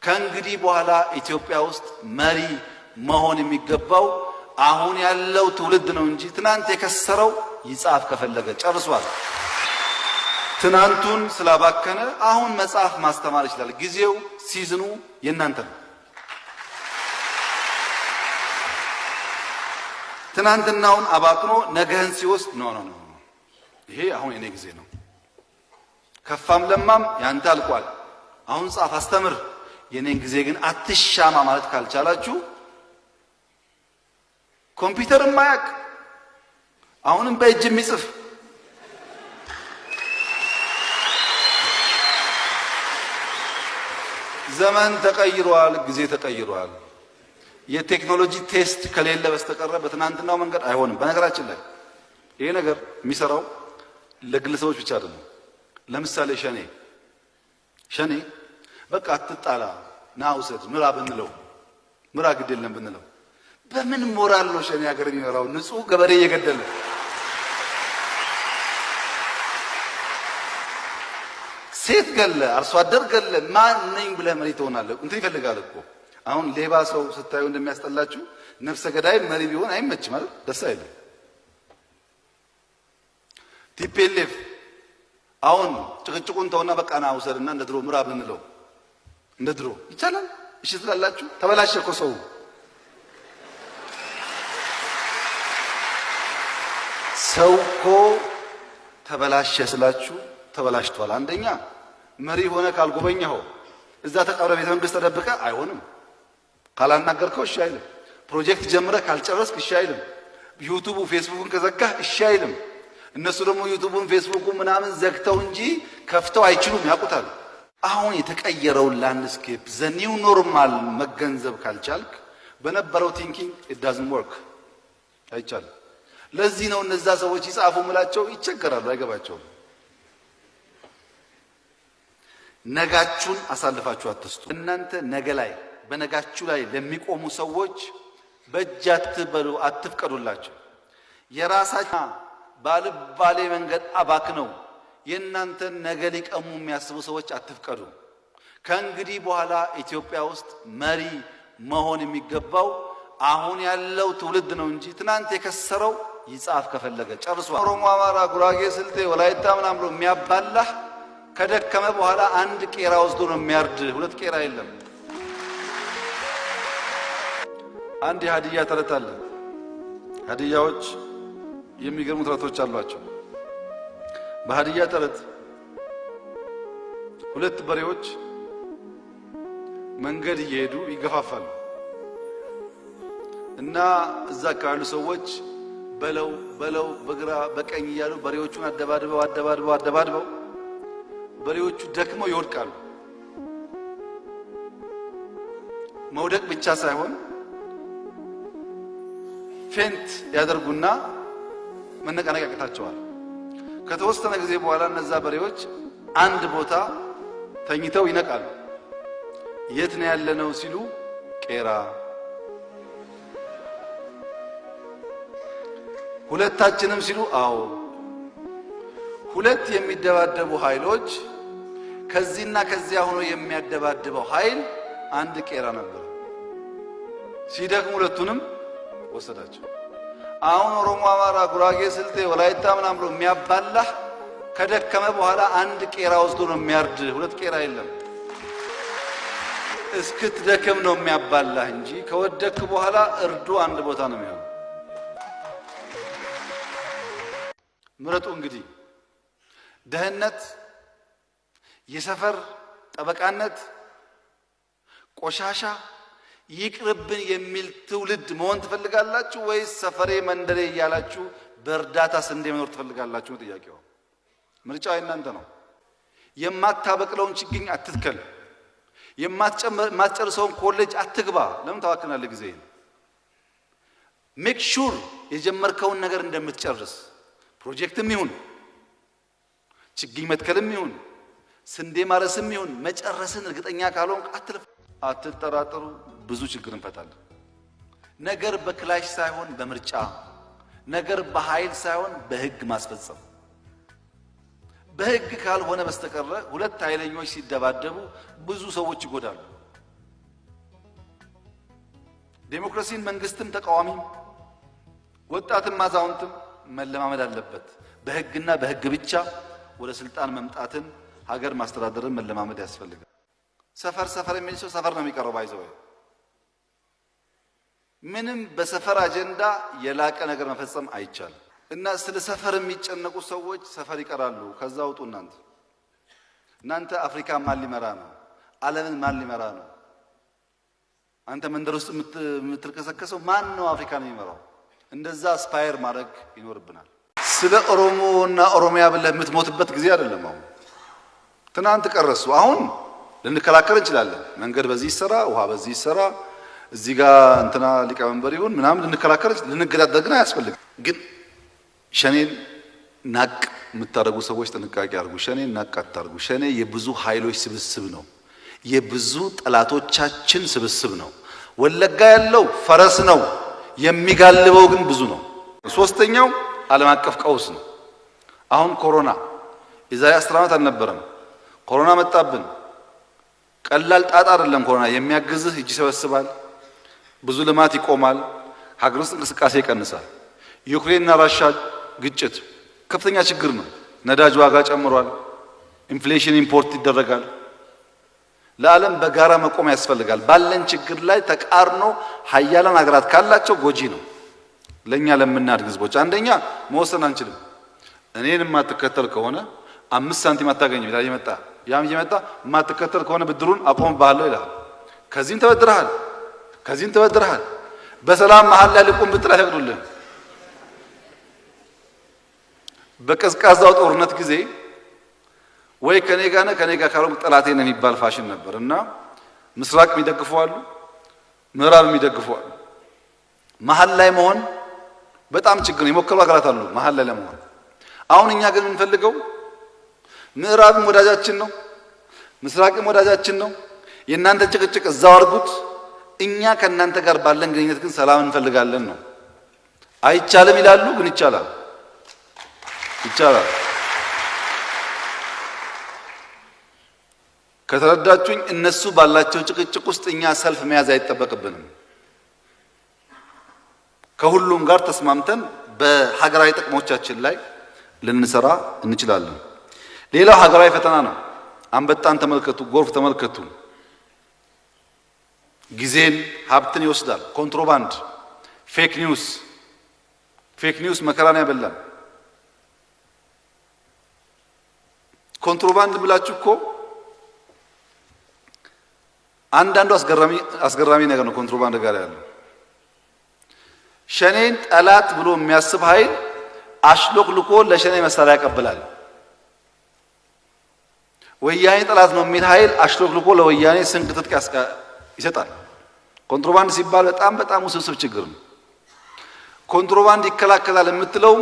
ከእንግዲህ በኋላ ኢትዮጵያ ውስጥ መሪ መሆን የሚገባው አሁን ያለው ትውልድ ነው እንጂ ትናንት የከሰረው ይጻፍ ከፈለገ ጨርሷል። ትናንቱን ስላባከነ አሁን መጽሐፍ ማስተማር ይችላል። ጊዜው ሲዝኑ የእናንተ ነው። ትናንትናውን አባክኖ ነገህን ሲወስድ ኖ ይሄ አሁን የኔ ጊዜ ነው። ከፋም ለማም ያንተ አልቋል። አሁን ጻፍ አስተምር፣ የኔን ጊዜ ግን አትሻማ ማለት ካልቻላችሁ ኮምፒውተር ማያቅ አሁንም በእጅ የሚጽፍ ዘመን ተቀይሯል፣ ጊዜ ተቀይሯል። የቴክኖሎጂ ቴስት ከሌለ በስተቀር በትናንትናው መንገድ አይሆንም። በነገራችን ላይ ይሄ ነገር የሚሰራው ለግለሰቦች ብቻ አይደለም። ለምሳሌ ሸኔ በቃ አትጣላ ና ውሰድ ምራ ብንለው ምራ ግድ የለም ብንለው በምን ሞራል ነው ሸኔ ሀገር የሚመራው? ንጹህ ገበሬ እየገደለ ሴት ገለ አርሶ አደር ገለ ማን ነኝ ብለህ መሪ ትሆናለህ? እንትን ይፈልጋል እኮ አሁን ሌባ ሰው ስታዩ እንደሚያስጠላችሁ ነፍሰ ገዳይ መሪ ቢሆን አይመችም ማለት ደስ አይልም። ቲፒኤልኤፍ አሁን ጭቅጭቁን ተውና በቃ ና ውሰድና እንደ ድሮ ምራ ብንለው እንደ ድሮ ይቻላል? እሺ ትላላችሁ? ተበላሸ እኮ ሰው። ሰው እኮ ተበላሸ ስላችሁ ተበላሽቷል። አንደኛ መሪ ሆነ ካልጎበኘኸው እዛ ተቀብረ ቤተ መንግስት ተደብቀ አይሆንም። ካላናገርከው እሺ አይልም። ፕሮጀክት ጀምረ ካልጨረስክ እሺ አይልም። ዩቲዩብ ፌስቡክን ከዘጋህ እሺ አይልም። እነሱ ደግሞ ዩቲዩብን ፌስቡክን ምናምን ዘግተው እንጂ ከፍተው አይችሉም፣ ያውቁታል። አሁን የተቀየረውን ላንድስኬፕ ዘኒው ኖርማል መገንዘብ ካልቻልክ በነበረው ቲንኪንግ it doesn't work አይቻልም። ለዚህ ነው እነዛ ሰዎች ይጻፉ ምላቸው ይቸገራሉ፣ አይገባቸውም። ነጋችሁን አሳልፋችሁ አትስጡ። እናንተ ነገ ላይ በነጋችሁ ላይ ለሚቆሙ ሰዎች በእጅ አትበሉ፣ አትፍቀዱላቸው። የራሳችሁ ባልባሌ መንገድ አባክነው የእናንተን ነገ ሊቀሙ የሚያስቡ ሰዎች አትፍቀዱ። ከእንግዲህ በኋላ ኢትዮጵያ ውስጥ መሪ መሆን የሚገባው አሁን ያለው ትውልድ ነው እንጂ ትናንት የከሰረው ይጻፍ ከፈለገ ጨርሷል። ኦሮሞ፣ አማራ፣ ጉራጌ፣ ስልጤ፣ ወላይታ ምናምን ብሎ የሚያባላህ ከደከመ በኋላ አንድ ቄራ ወስዶ ነው የሚያርድ። ሁለት ቄራ የለም። አንድ የሀዲያ ተረት አለ። ሀዲያዎች የሚገርሙ ተረቶች አሏቸው። በሀዲያ ተረት ሁለት በሬዎች መንገድ እየሄዱ ይገፋፋሉ እና እዛ ካሉ ሰዎች በለው በግራ በቀኝ እያሉ በሬዎቹን አደባድበው በሬዎቹ ደክመው ይወድቃሉ። መውደቅ ብቻ ሳይሆን ፌንት ያደርጉና መነቃነቅ ያቅታቸዋል። ከተወሰነ ጊዜ በኋላ እነዛ በሬዎች አንድ ቦታ ተኝተው ይነቃሉ። የት ነው ያለነው ሲሉ ቄራ። ሁለታችንም ሲሉ አዎ። ሁለት የሚደባደቡ ኃይሎች ከዚህና ከዚያ ሆኖ የሚያደባድበው ኃይል አንድ ቄራ ነበር። ሲደክሙ ሁለቱንም ወሰዳቸው። አሁን ኦሮሞ፣ አማራ፣ ጉራጌ፣ ስልጤ፣ ወላይታ ምናምን ብሎ የሚያባላህ ከደከመ በኋላ አንድ ቄራ ወስዶ ነው የሚያርድ። ሁለት ቄራ የለም። እስክትደክም ነው የሚያባላህ እንጂ ከወደክ በኋላ እርዱ አንድ ቦታ ነው የሚሆነው። ምረጡ እንግዲህ ደህንነት፣ የሰፈር ጠበቃነት፣ ቆሻሻ ይቅርብን የሚል ትውልድ መሆን ትፈልጋላችሁ ወይስ ሰፈሬ መንደሬ እያላችሁ በእርዳታ ስንዴ መኖር ትፈልጋላችሁ? ጥያቄው ምርጫው የእናንተ ነው። የማታበቅለውን ችግኝ አትትከል። የማትጨርሰውን ኮሌጅ አትግባ። ለምን ታዋክናለህ ጊዜ? ሜክ ሹር የጀመርከውን ነገር እንደምትጨርስ። ፕሮጀክትም ይሁን ችግኝ መትከልም ይሁን ስንዴ ማረስም ይሁን መጨረስን እርግጠኛ ካልሆንክ አትጠራጠሩ። ብዙ ችግር እንፈታለን። ነገር በክላሽ ሳይሆን በምርጫ፣ ነገር በኃይል ሳይሆን በህግ ማስፈጸም። በህግ ካልሆነ በስተቀር ሁለት ኃይለኞች ሲደባደቡ ብዙ ሰዎች ይጎዳሉ። ዴሞክራሲን መንግስትም ተቃዋሚም ወጣትም አዛውንትም መለማመድ አለበት። በህግና በህግ ብቻ ወደ ስልጣን መምጣትን ሀገር ማስተዳደርን መለማመድ ያስፈልጋል። ሰፈር የሚል ሰው ሰፈር ነው የሚቀረው። ባይዘው ምንም በሰፈር አጀንዳ የላቀ ነገር መፈጸም አይቻልም። እና ስለ ሰፈር የሚጨነቁ ሰዎች ሰፈር ይቀራሉ። ከዛ ውጡ። እናንተ አፍሪካ ማን ሊመራ ነው? ዓለምን ማን ሊመራ ነው? አንተ መንደር ውስጥ የምትልከሰከሰው ማን ነው አፍሪካን የሚመራው? እንደዛ አስፓየር ማድረግ ይኖርብናል። ስለ ኦሮሞና ኦሮሚያ ብለህ የምትሞትበት ጊዜ አይደለም። አሁን ትናንት ቀረሱ። አሁን ልንከላከል እንችላለን። መንገድ በዚህ ይሰራ፣ ውሃ በዚህ ይሰራ፣ እዚህ ጋር እንትና ሊቀመንበር ይሁን ምናምን ልንከላከል ልንገዳደር ግን አያስፈልግም። ግን ሸኔን ናቅ የምታደርጉ ሰዎች ጥንቃቄ አድርጉ። ሸኔን ናቅ አታድርጉ። ሸኔ የብዙ ኃይሎች ስብስብ ነው። የብዙ ጠላቶቻችን ስብስብ ነው። ወለጋ ያለው ፈረስ ነው፣ የሚጋልበው ግን ብዙ ነው። ሶስተኛው ዓለም አቀፍ ቀውስ ነው። አሁን ኮሮና የዛሬ 10 ዓመት አልነበረም። ኮሮና መጣብን። ቀላል ጣጣ አይደለም። ኮሮና የሚያግዝህ እጅ ይሰበስባል፣ ብዙ ልማት ይቆማል፣ ሀገር ውስጥ እንቅስቃሴ ይቀንሳል። ዩክሬንና ራሻ ግጭት ከፍተኛ ችግር ነው። ነዳጅ ዋጋ ጨምሯል። ኢንፍሌሽን ኢምፖርት ይደረጋል። ለዓለም በጋራ መቆም ያስፈልጋል። ባለን ችግር ላይ ተቃርኖ ሀያላን ሀገራት ካላቸው ጎጂ ነው። ለኛ ለምናድግ ህዝቦች አንደኛ መወሰን አንችልም። እኔን የማትከተል ከሆነ 5 ሳንቲም አታገኝም ይላል እየመጣ ያም እየመጣ የማትከተል ከሆነ ብድሩን አቆምብሃለሁ ይላል። ከዚህም ተበድረሃል። በሰላም መሀል ላይ ልቁም ብትል አይፈቅዱልህም። በቀዝቃዛው ጦርነት ጊዜ ወይ ከኔ ጋር ካልሆንክ ጠላቴ ነው የሚባል ፋሽን ነበር እና ምስራቅ የሚደግፉ አሉ፣ ምዕራብ የሚደግፉ አሉ። መሀል ላይ መሆን በጣም ችግር ነው። የሞከሩ ሀገራት አሉ መሀል ላይ ለመሆን። አሁን እኛ ግን የምንፈልገው ምዕራብም ወዳጃችን ነው፣ ምስራቅም ወዳጃችን ነው። የእናንተ ጭቅጭቅ እዛው አድርጉት። እኛ ከእናንተ ጋር ባለን ግንኙነት ግን ሰላም እንፈልጋለን ነው። አይቻልም ይላሉ፣ ግን ይቻላል። ከተረዳችሁኝ እነሱ ባላቸው ጭቅጭቅ ውስጥ እኛ ሰልፍ መያዝ አይጠበቅብንም። ከሁሉም ጋር ተስማምተን በሀገራዊ ጥቅሞቻችን ላይ ልንሰራ እንችላለን። ሌላው ሀገራዊ ፈተና ነው። አንበጣን ተመልከቱ፣ ጎርፍ ተመልከቱ። ጊዜን ሀብትን ይወስዳል። ኮንትሮባንድ፣ ፌክ ኒውስ መከራን ያበላል። ኮንትሮባንድ ብላችሁ እኮ አንዳንዱ አስገራሚ ነገር ነው። ኮንትሮባንድ ጋር ያለው ሸኔን ጠላት ብሎ የሚያስብ ኃይል አሽሎክልኮ ለሸኔ መሳሪያ ያቀብላል። ወያኔ ጠላት ነው የሚል ኃይል አሽሎክልኮ ለወያኔ ስንቅ ትጥቅ ይሰጣል። ኮንትሮባንድ ሲባል በጣም ውስብስብ ችግር ነው። ኮንትሮባንድ ይከላከላል የምትለው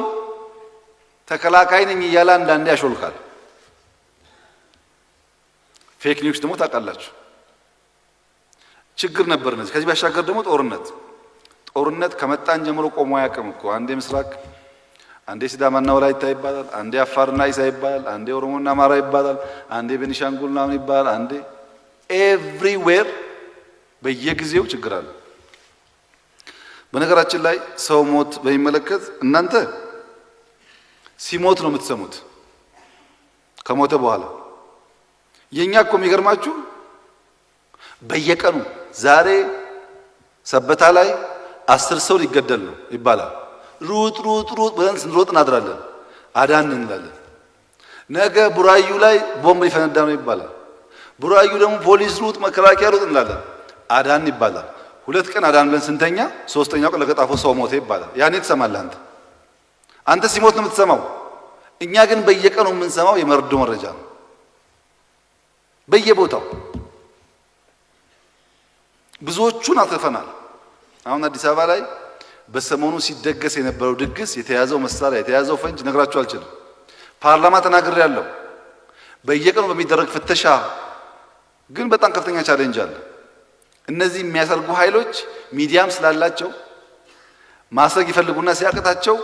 ተከላካይ ነኝ እያለ አንዳንዴ ያሾልካል። ፌክ ኒውስ ደግሞ ታውቃላችሁ ችግር ነበር። እነዚህ ከዚህ ባሻገር ደግሞ ጦርነት ከመጣን ጀምሮ ቆሞ አያውቅም እኮ። አንዴ ምስራቅ፣ አንዴ ሲዳማና ወላይታ ይባላል፣ አንዴ አፋርና ኢሳ ይባላል፣ አንዴ ኦሮሞና አማራ ይባላል፣ አንዴ ቤኒሻንጉልና ምን ይባላል፣ አንዴ ኤቭሪዌር በየጊዜው ችግር አለ። በነገራችን ላይ ሰው ሞት በሚመለከት እናንተ ሲሞት ነው የምትሰሙት፣ ከሞተ በኋላ። የኛ እኮ የሚገርማችሁ በየቀኑ ዛሬ ሰበታ ላይ 10 ሰው ሊገደል ነው ይባላል። ሩጥ ብለን ስንሮጥ እናድራለን፣ አዳን እንላለን። ነገ ቡራዩ ላይ ቦምብ ሊፈነዳ ነው ይባላል። ቡራዩ ደግሞ ፖሊስ ሩጥ፣ መከላከያ ሩጥ እንላለን፣ አዳን ይባላል። 2 ቀን አዳን ብለን ስንተኛ 3ኛው ቀን ለገጣፎ ሰው ሞተ ይባላል። ያኔ ትሰማለህ አንተ ሲሞት ነው የምትሰማው። እኛ ግን በየቀኑ የምንሰማው የመርዶ መረጃ ነው በየቦታው። ብዙዎቹን አትርፈናል። አሁን አዲስ አበባ ላይ በሰሞኑ ሲደገስ የነበረው ድግስ የተያዘው መሳሪያ የተያዘው ፈንጅ ነግራችሁ አልችልም። ፓርላማ ተናግሬያለሁ። በየቀኑ በሚደረግ ፍተሻ ግን በጣም ከፍተኛ ቻሌንጅ አለ። እነዚህ የሚያሰርጉ ኃይሎች ሚዲያም ስላላቸው ማስረግ ይፈልጉና ሲያቅታቸው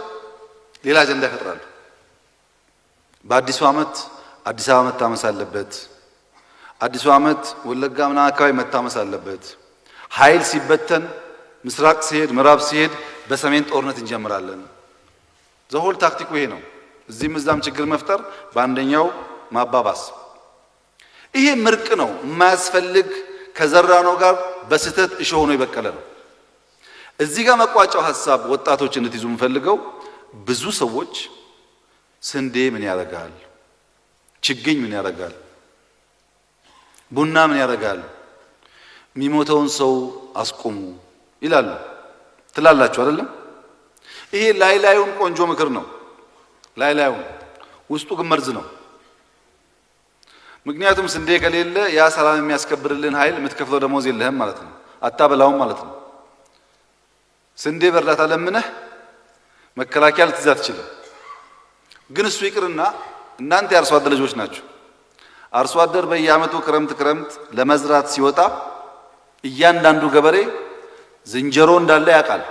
ሌላ አጀንዳ ይፈጥራሉ። በአዲሱ ዓመት አዲስ አበባ መታመስ አለበት። አዲሱ ዓመት ወለጋ ምናምን አካባቢ መታመስ አለበት። ኃይል ሲበተን ምስራቅ ሲሄድ ምዕራብ ሲሄድ በሰሜን ጦርነት እንጀምራለን። ዘሆል ታክቲኩ ይሄ ነው። እዚህም እዛም ችግር መፍጠር፣ በአንደኛው ማባባስ። ይሄ ምርቅ ነው፣ የማያስፈልግ ከዘራነው ጋር በስህተት እሾህ ሆኖ የበቀለ ነው። እዚህ ጋር መቋጫው ሐሳብ ወጣቶች እንድትይዙ የምፈልገው ብዙ ሰዎች ስንዴ ምን ያደርጋል፣ ችግኝ ምን ያደርጋል፣ ቡና ምን ያደርጋል፣ የሚሞተውን ሰው አስቆሙ ይላሉ ትላላችሁ አይደለም? ይሄ ላይላዩን ቆንጆ ምክር ነው። ላይላዩን ውስጡ ግን መርዝ ነው። ምክንያቱም ስንዴ ከሌለ ያ ሰላም የሚያስከብርልን ኃይል የምትከፍለው ደሞዝ የለህም ማለት ነው። አታበላውም ማለት ነው። ስንዴ በእርዳታ ለምነህ መከላከያ ልትይዝ አትችልም። ግን እሱ ይቅርና እናንተ የአርሶ አደር ልጆች ናችሁ። አርሶ አደር በየዓመቱ ክረምት ለመዝራት ሲወጣ እያንዳንዱ ገበሬ ዝንጀሮ እንዳለ ያውቃል፣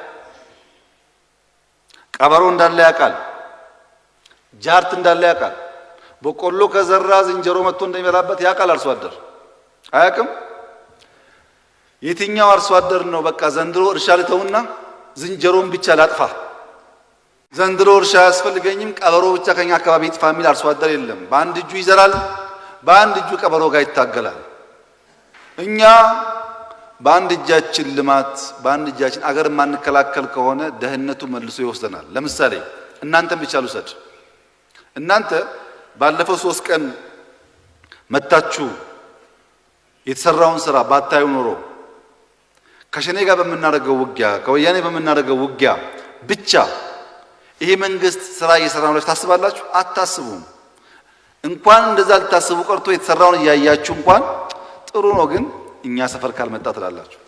ቀበሮ እንዳለ ያውቃል፣ ጃርት እንዳለ ያውቃል። በቆሎ ከዘራ ዝንጀሮ መጥቶ እንደሚበላበት ያውቃል። አርሶ አደር አያውቅም? የትኛው አርሶ አደር ነው በቃ ዘንድሮ እርሻ ልተውና ዝንጀሮን ብቻ ላጥፋ፣ ዘንድሮ እርሻ አያስፈልገኝም ቀበሮ ብቻ ከኛ አካባቢ ይጥፋ የሚል አርሶ አደር የለም። በአንድ እጁ ይዘራል፣ በአንድ እጁ ቀበሮ ጋር ይታገላል። እኛ በአንድ እጃችን ልማት በአንድ እጃችን አገር ማንከላከል ከሆነ ደህንነቱ መልሶ ይወስደናል። ለምሳሌ እናንተም ብቻ ልውሰድ። እናንተ ባለፈው 3 ቀን መታችሁ የተሰራውን ስራ ባታዩ ኖሮ ከሸኔ ጋር በመናደርገው ውጊያ ከወያኔ በመናደርገው ውጊያ ብቻ ይሄ መንግስት ስራ እየሰራ ነው ታስባላችሁ? አታስቡም። እንኳን እንደዛ ልታስቡ ቀርቶ የተሰራውን እያያችሁ እንኳን ጥሩ ነው ግን እኛ ሰፈር ካልመጣ ትላላችሁ።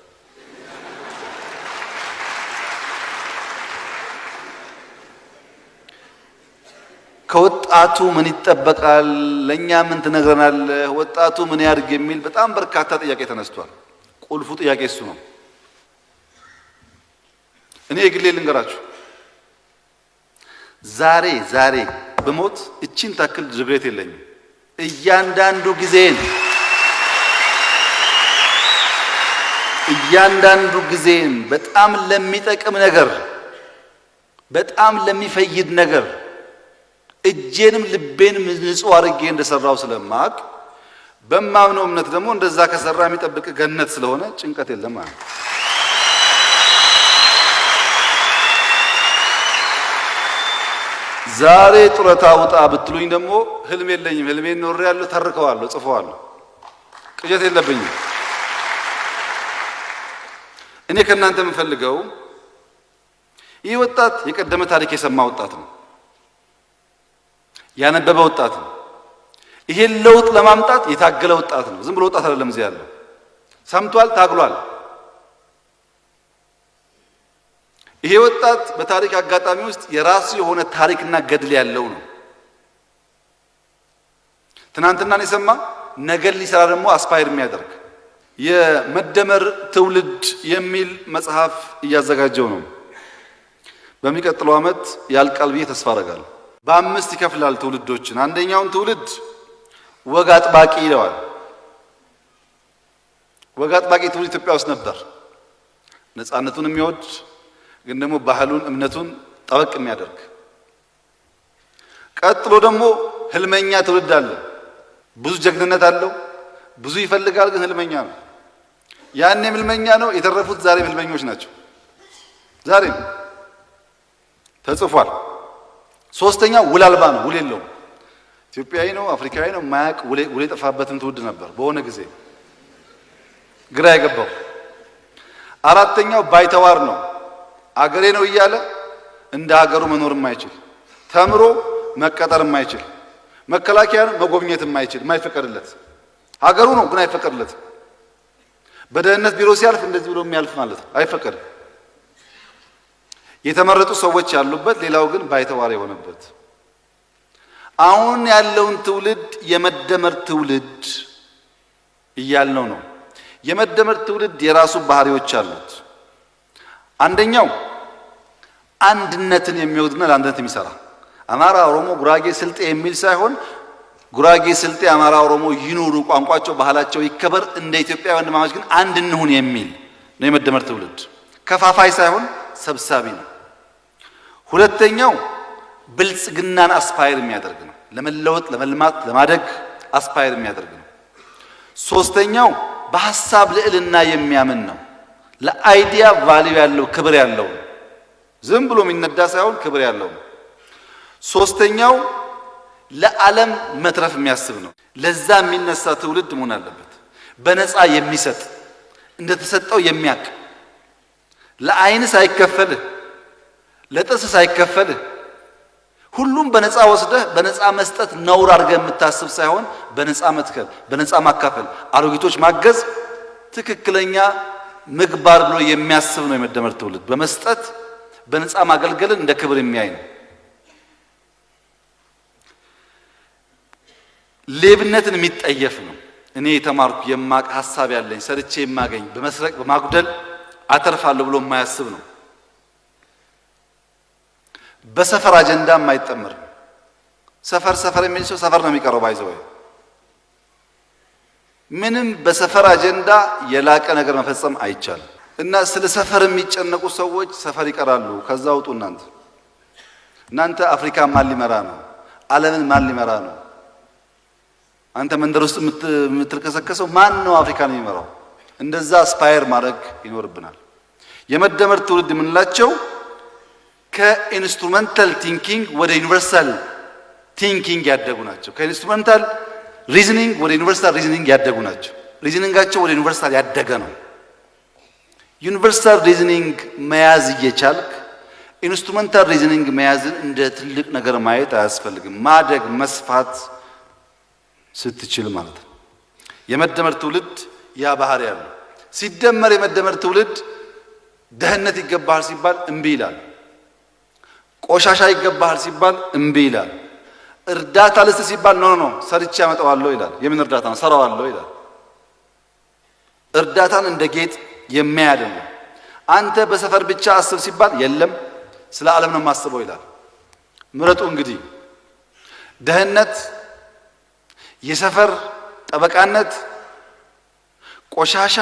ከወጣቱ ምን ይጠበቃል? ለኛ ምን ትነግረናለህ? ወጣቱ ምን ያድርግ የሚል በጣም በርካታ ጥያቄ ተነስቷል። ቁልፉ ጥያቄ እሱ ነው። እኔ የግሌ ልንገራችሁ፣ ዛሬ በሞት እቺን ታክል ዝግሬት የለኝም። እያንዳንዱ ጊዜን በጣም ለሚጠቅም ነገር በጣም ለሚፈይድ ነገር እጄንም ልቤንም ንጹህ አድርጌ እንደሰራው ስለማቅ በማምነው እምነት ደግሞ እንደዛ ከሰራ የሚጠብቅ ገነት ስለሆነ ጭንቀት የለም ማለት ነው። ዛሬ ጡረታ ውጣ ብትሉኝ ደግሞ ህልም የለኝም። ህልሜን ኖሬያለሁ፣ ተርከዋለሁ፣ ጽፈዋለሁ። ቅዠት የለብኝም። እኔ ከእናንተ የምፈልገው ይህ ወጣት የቀደመ ታሪክ የሰማ ወጣት ነው፣ ያነበበ ወጣት ነው። ይሄን ለውጥ ለማምጣት የታገለ ወጣት ነው። ዝም ብሎ ወጣት አይደለም። እዚህ ያለው ሰምቷል፣ ታግሏል። ይሄ ወጣት በታሪክ አጋጣሚ ውስጥ የራሱ የሆነ ታሪክና ገድል ያለው ነው። ትናንትናን የሰማ ነገን ሊሰራ ደግሞ አስፓየር የሚያደርግ የመደመር ትውልድ የሚል መጽሐፍ እያዘጋጀው ነው። በሚቀጥለው ዓመት ያልቃል ብዬ ተስፋ አደርጋለሁ። በ5 ይከፍላል ትውልዶችን። አንደኛውን ትውልድ ወግ አጥባቂ ይለዋል። ወግ አጥባቂ ትውልድ ኢትዮጵያ ውስጥ ነበር፣ ነፃነቱን የሚወድ ግን ደግሞ ባህሉን እምነቱን ጠበቅ የሚያደርግ። ቀጥሎ ደግሞ ህልመኛ ትውልድ አለ። ብዙ ጀግንነት አለው፣ ብዙ ይፈልጋል፣ ግን ህልመኛ ነው። ያኔም ህልመኛ ነው፣ የተረፉት ዛሬም ህልመኞች ናቸው። ዛሬም ተጽፏል። ሶስተኛ ውል አልባ ነው፣ ውል የለውም። ኢትዮጵያዊ ነው፣ አፍሪካዊ ነው፣ ማያቅ ውል የጠፋበትም ትውልድ ነበር በሆነ ጊዜ ግራ የገባው። አራተኛው ባይተዋር ነው፣ አገሬ ነው እያለ እንደ ሀገሩ መኖር የማይችል ተምሮ መቀጠር የማይችል መከላከያን መጎብኘት የማይችል የማይፈቀድለት ሀገሩ ነው ግን አይፈቀድለት። በደህንነት ቢሮ ሲያልፍ እንደዚህ ብሎ የሚያልፍ ማለት ነው፣ አይፈቀድም። የተመረጡ ሰዎች ያሉበት፣ ሌላው ግን ባይተዋር የሆነበት። አሁን ያለውን ትውልድ የመደመር ትውልድ እያልነው ነው። የመደመር ትውልድ የራሱ ባህሪዎች አሉት። አንደኛው አንድነትን የሚወድና ለአንድነት የሚሰራ አማራ፣ ኦሮሞ፣ ጉራጌ፣ ስልጤ የሚል ሳይሆን ጉራጌ፣ ስልጤ፣ አማራ፣ ኦሮሞ ይኑሩ፣ ቋንቋቸው፣ ባህላቸው ይከበር፣ እንደ ኢትዮጵያ ወንድማማች ግን አንድ እንሁን የሚል ነው የመደመር ትውልድ። ከፋፋይ ሳይሆን ሰብሳቢ ነው። ሁለተኛው ብልጽግናን አስፓየር የሚያደርግ ነው። ለመለወጥ፣ ለመልማት፣ ለማደግ አስፓየር የሚያደርግ ነው። ሶስተኛው በሐሳብ ልዕልና የሚያምን ነው። ለአይዲያ ቫልዩ ያለው ክብር ያለው ዝም ብሎ የሚነዳ ሳይሆን ክብር ያለው ነው። ሶስተኛው ለዓለም መትረፍ የሚያስብ ነው። ለዛ የሚነሳ ትውልድ መሆን አለበት። በነፃ የሚሰጥ እንደተሰጠው የሚያቅ ለአይን ሳይከፈልህ ለጥርስ ሳይከፈልህ ሁሉም በነፃ ወስደህ በነፃ መስጠት ነውር አድርገህ የምታስብ ሳይሆን በነፃ መትከል፣ በነፃ ማካፈል፣ አሮጊቶች ማገዝ ትክክለኛ ምግባር ብሎ የሚያስብ ነው የመደመር ትውልድ። በመስጠት በነፃ ማገልገልን እንደ ክብር የሚያይ ነው። ሌብነትን የሚጠየፍ ነው። እኔ የተማርኩ የማቅ ሐሳብ ያለኝ ሰርቼ የማገኝ በመስረቅ በማጉደል አተርፋለሁ ብሎ የማያስብ ነው። በሰፈር አጀንዳ የማይጠመር ነው። ሰፈር የሚል ሰው ሰፈር ነው የሚቀረው። ባይዘው ምንም በሰፈር አጀንዳ የላቀ ነገር መፈጸም አይቻልም። እና ስለ ሰፈር የሚጨነቁ ሰዎች ሰፈር ይቀራሉ። ከዛ ውጡ። እናንተ አፍሪካ ማን ሊመራ ነው? ዓለምን ማን ሊመራ ነው? አንተ መንደር ውስጥ የምትልከሰከሰው ማን ነው አፍሪካን የሚመራው? እንደዛ አስፓየር ማድረግ ይኖርብናል። የመደመር ትውልድ የምንላቸው ከኢንስትሩመንታል ቲንኪንግ ወደ ዩኒቨርሳል ቲንኪንግ ያደጉ ናቸው። ከኢንስትሩመንታል ሪዝኒንግ ወደ ዩኒቨርሳል ሪዝኒንግ ያደጉ ናቸው። ሪዝኒንጋቸው ወደ ዩኒቨርሳል ያደገ ነው። ዩኒቨርሳል ሪዝኒንግ መያዝ እየቻልክ ኢንስትሩመንታል ሪዝኒንግ መያዝን እንደ ትልቅ ነገር ማየት አያስፈልግም። ማደግ መስፋት ስትችል ማለት ነው። የመደመር ትውልድ ያ ባህሪ ያለው ሲደመር የመደመር ትውልድ ደህንነት ይገባሃል ሲባል እምቢ ይላል። ቆሻሻ ይገባሃል ሲባል እምቢ ይላል። እርዳታ ልስጥ ሲባል ኖ ሰርቼ ያመጣዋለሁ ይላል። የምን እርዳታ ነው? ሰራዋለሁ ይላል። እርዳታን እንደ ጌጥ የሚያድን አንተ በሰፈር ብቻ አስብ ሲባል የለም ስለ ዓለም ነው የማስበው ይላል። ምረጡ እንግዲህ ደህንነት፣ የሰፈር ጠበቃነት፣ ቆሻሻ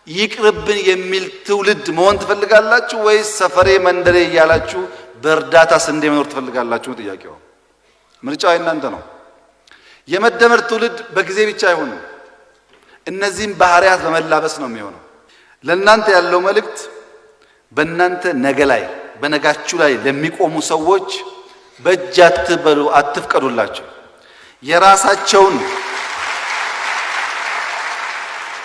ይቅርብን የሚል ትውልድ መሆን ትፈልጋላችሁ ወይስ ሰፈሬ መንደሬ እያላችሁ በእርዳታ ስንዴ መኖር ትፈልጋላችሁ? ጥያቄው ምርጫው የእናንተ ነው። የመደመር ትውልድ በጊዜ ብቻ አይሆንም። እነዚህም ባህሪያት በመላበስ ነው የሚሆነው። ለእናንተ ያለው መልእክት በእናንተ ነገ ላይ በነጋችሁ ላይ ለሚቆሙ ሰዎች በእጅ አትበሉ፣ አትፍቀዱላቸው።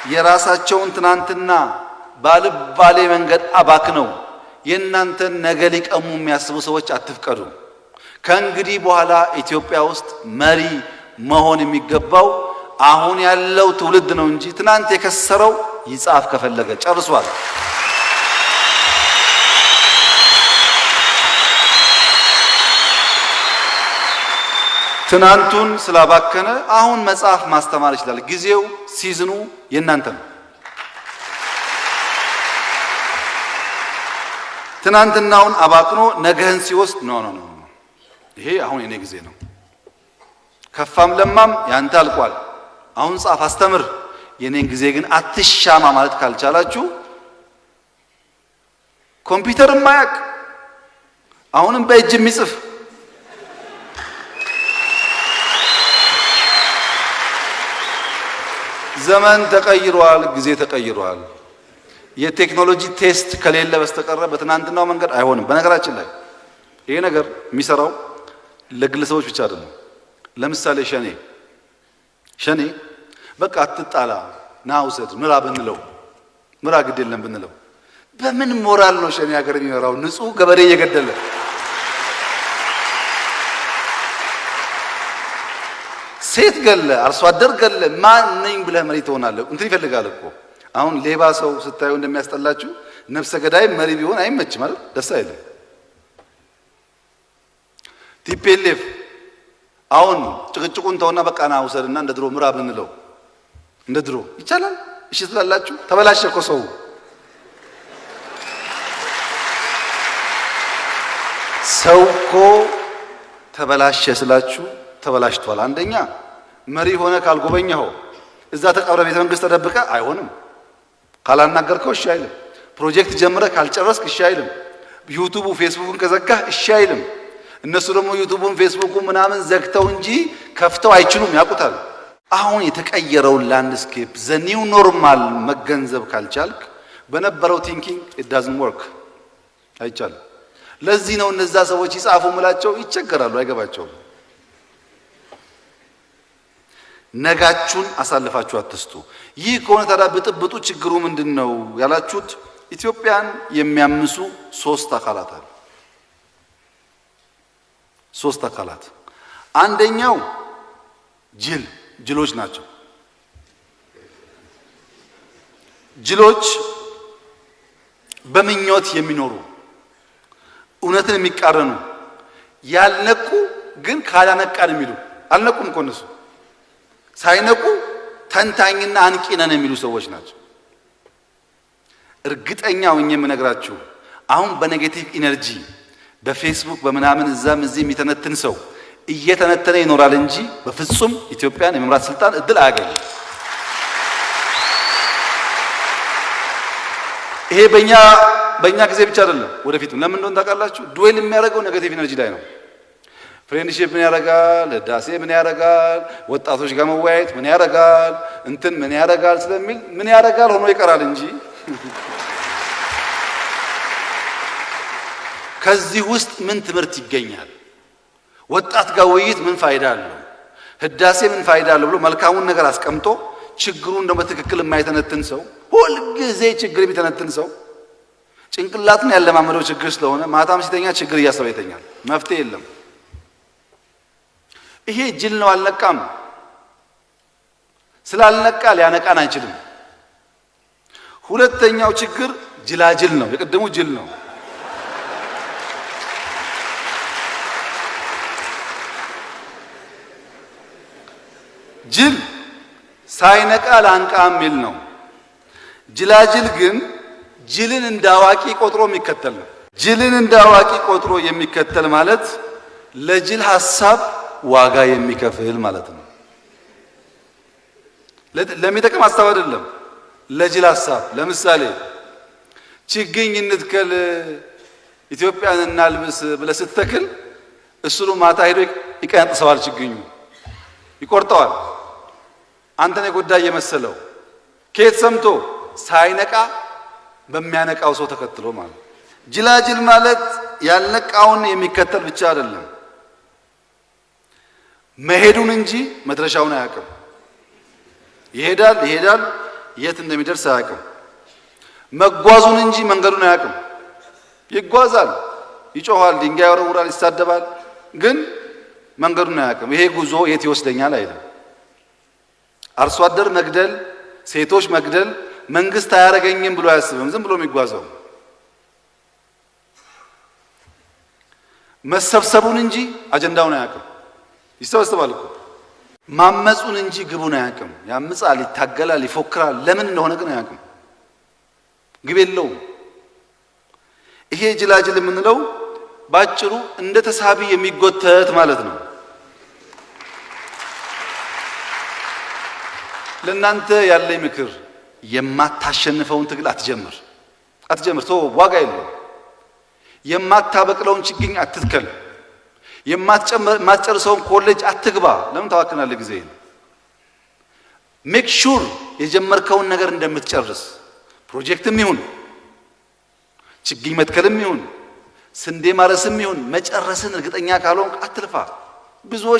የራሳቸውን ትናንትና ባልባሌ መንገድ አባክነው የእናንተን ነገ ሊቀሙ የሚያስቡ ሰዎች አትፍቀዱ። ከእንግዲህ በኋላ ኢትዮጵያ ውስጥ መሪ መሆን የሚገባው አሁን ያለው ትውልድ ነው እንጂ ትናንት የከሰረው ይጻፍ ከፈለገ ጨርሷል። ትናንቱን ስላባከነ አሁን መጽሐፍ ማስተማር ይችላል። ጊዜው ሲዝኑ የእናንተ ነው። ትናንትናውን አባክኖ ነገህን ሲወስድ ኖ ይሄ አሁን የኔ ጊዜ ነው። ከፋም ለማም ያንተ አልቋል። አሁን ጻፍ አስተምር፣ የኔን ጊዜ ግን አትሻማ ማለት ካልቻላችሁ ኮምፒውተር ማያቅ አሁንም በእጅ የሚጽፍ ዘመን ተቀይሯል፣ ጊዜ ተቀይሯል። የቴክኖሎጂ ቴስት ከሌለ በስተቀር በትናንትናው መንገድ አይሆንም። በነገራችን ላይ ይሄ ነገር የሚሰራው ለግለሰቦች ብቻ አይደለም። ለምሳሌ ሸኔ በቃ አትጣላ ና ውሰድ ምራ ብንለው ምራ ግድ የለም ብንለው በምን ሞራል ነው ሸኔ ሀገር የሚመራው? ንጹህ ገበሬ እየገደለ ሴት ገለ አርሶ አደር ገለ ማን ነኝ ብለህ መሪ ትሆናለህ? እንትን ይፈልጋል እኮ አሁን ሌባ ሰው ስታዩ እንደሚያስጠላችሁ ነፍሰ ገዳይ መሪ ቢሆን አይመች ማለት ደስ አይልም። ቲፒኤልኤፍ አሁን ጭቅጭቁን ተውና በቃ ና ውሰድና እንደ ድሮ ምራ ብንለው እንደ ድሮ ይቻላል? እሺ ትላላችሁ? ተበላሸ እኮ ሰው። ሰው እኮ ተበላሸ ስላችሁ ተበላሽቷል። አንደኛ መሪ ሆነ ካልጎበኘኸው እዛ ተቀብረ ቤተ መንግስት ተደብቀ አይሆንም። ካላናገርከው እሺ አይልም። ፕሮጀክት ጀምረ ካልጨረስክ እሺ አይልም። ዩቲዩብ ፌስቡክን ከዘጋህ እሺ አይልም። እነሱ ደግሞ ዩቲዩብን ፌስቡክን ምናምን ዘግተው እንጂ ከፍተው አይችሉም፣ ያውቁታል። አሁን የተቀየረውን ላንድስኬፕ ዘ ኒው ኖርማል መገንዘብ ካልቻልክ በነበረው ቲንኪንግ ኢት ዳዝንት ወርክ፣ አይቻልም። ለዚህ ነው እነዛ ሰዎች ይጻፉ ምላቸው ይቸገራሉ፣ አይገባቸውም። ነጋችሁን አሳልፋችሁ አትስጡ። ይህ ከሆነ ታዲያ ብጥብጡ ችግሩ ምንድነው ያላችሁት? ኢትዮጵያን የሚያምሱ ሶስት አካላት አሉ። ሶስት አካላት። አንደኛው ጅሎች ናቸው። ጅሎች በምኞት የሚኖሩ እውነትን የሚቃረኑ ያልነቁ ግን ካላነቃን የሚሉ አልነቁም እኮ እነሱ ሳይነቁ ተንታኝና አንቂ ነን የሚሉ ሰዎች ናቸው። እርግጠኛው የምነግራችሁ አሁን በኔጌቲቭ ኢነርጂ በፌስቡክ በምናምን እዛም እዚህ የሚተነትን ሰው እየተነተነ ይኖራል እንጂ በፍጹም ኢትዮጵያን የመምራት ስልጣን እድል አያገኝም። ይሄ በእኛ ጊዜ ብቻ አይደለም፣ ወደፊትም ለምን እንደሆነ ታውቃላችሁ? ዱዌል የሚያደርገው ኔጌቲቭ ኢነርጂ ላይ ነው። ፍሬንድሺፕ ምን ያደርጋል? ህዳሴ ምን ያደርጋል? ወጣቶች ጋር መወያየት ምን ያደርጋል? እንትን ምን ያደርጋል ስለሚል ምን ያደርጋል ሆኖ ይቀራል እንጂ ከዚህ ውስጥ ምን ትምህርት ይገኛል? ወጣት ጋር ውይይት ምን ፋይዳ አለው? ህዳሴ ምን ፋይዳ አለው ብሎ መልካሙን ነገር አስቀምጦ ችግሩን ደግሞ በትክክል የማይተነትን ሰው፣ ሁልጊዜ ችግር የሚተነትን ሰው ጭንቅላቱን ያለማመደው ችግር ስለሆነ ማታም ሲተኛ ችግር እያሰበ ይተኛል። መፍትሄ የለም። ይሄ ጅል ነው፣ አልነቃም። ስላልነቃ ሊያነቃን አይችልም። ሁለተኛው ችግር ጅላጅል ነው። የቀደሙ ጅል ነው። ጅል ሳይነቃ ላንቃ የሚል ነው። ጅላጅል ግን ጅልን እንደ አዋቂ ቆጥሮ የሚከተል ነው። ጅልን እንደ አዋቂ ቆጥሮ የሚከተል ማለት ለጅል ሐሳብ ዋጋ የሚከፍል ማለት ነው። ለሚጠቅም ሐሳብ አይደለም፣ ለጅል ሐሳብ። ለምሳሌ ችግኝ እንትከል ኢትዮጵያን እናልብስ ብለህ ስትተክል እሱ ማታ ሄዶ ይቀንጥሰዋል፣ ችግኙ ይቆርጠዋል። አንተን የጎዳ እየመሰለው ከየት ሰምቶ ሳይነቃ በሚያነቃው ሰው ተከትሎ ማለት። ጅላጅል ማለት ያልነቃውን የሚከተል ብቻ አይደለም፣ መሄዱን እንጂ መድረሻውን አያውቅም። ይሄዳል፣ የት እንደሚደርስ አያውቅም። መጓዙን እንጂ መንገዱን አያውቅም። ይጓዛል፣ ይጮሃል፣ ድንጋይ ያወረውራል፣ ይሳደባል፣ ግን መንገዱን አያውቅም። ይሄ ጉዞ የት ይወስደኛል አይልም። አርሶ አደር መግደል፣ ሴቶች መግደል መንግስት አያረገኝም ብሎ አያስብም። ዝም ብሎ የሚጓዘው መሰብሰቡን እንጂ አጀንዳውን አያውቅም። ይሰበሰባል እኮ ማመጹን እንጂ ግቡን አያውቅም። ያምጻል፣ ይታገላል፣ ይፎክራል። ለምን እንደሆነ ግን አያውቅም። ግብ የለውም። ይሄ ጅላጅል የምንለው ባጭሩ እንደ ተሳቢ የሚጎተት ማለት ነው። ለእናንተ ያለኝ ምክር የማታሸንፈውን ትግል አትጀምር። ዋጋ የለውም። የማታበቅለውን ችግኝ አትትከል። የማትጨርሰውን ኮሌጅ አትግባ። ለምን ታዋክናለህ ጊዜ? ሜክ ሹር የጀመርከውን ነገር እንደምትጨርስ። ፕሮጀክትም ይሁን ችግኝ መትከልም ይሁን ስንዴ ማረስም ይሁን መጨረስን እርግጠኛ ካልሆንክ አትልፋ። ብዙዎች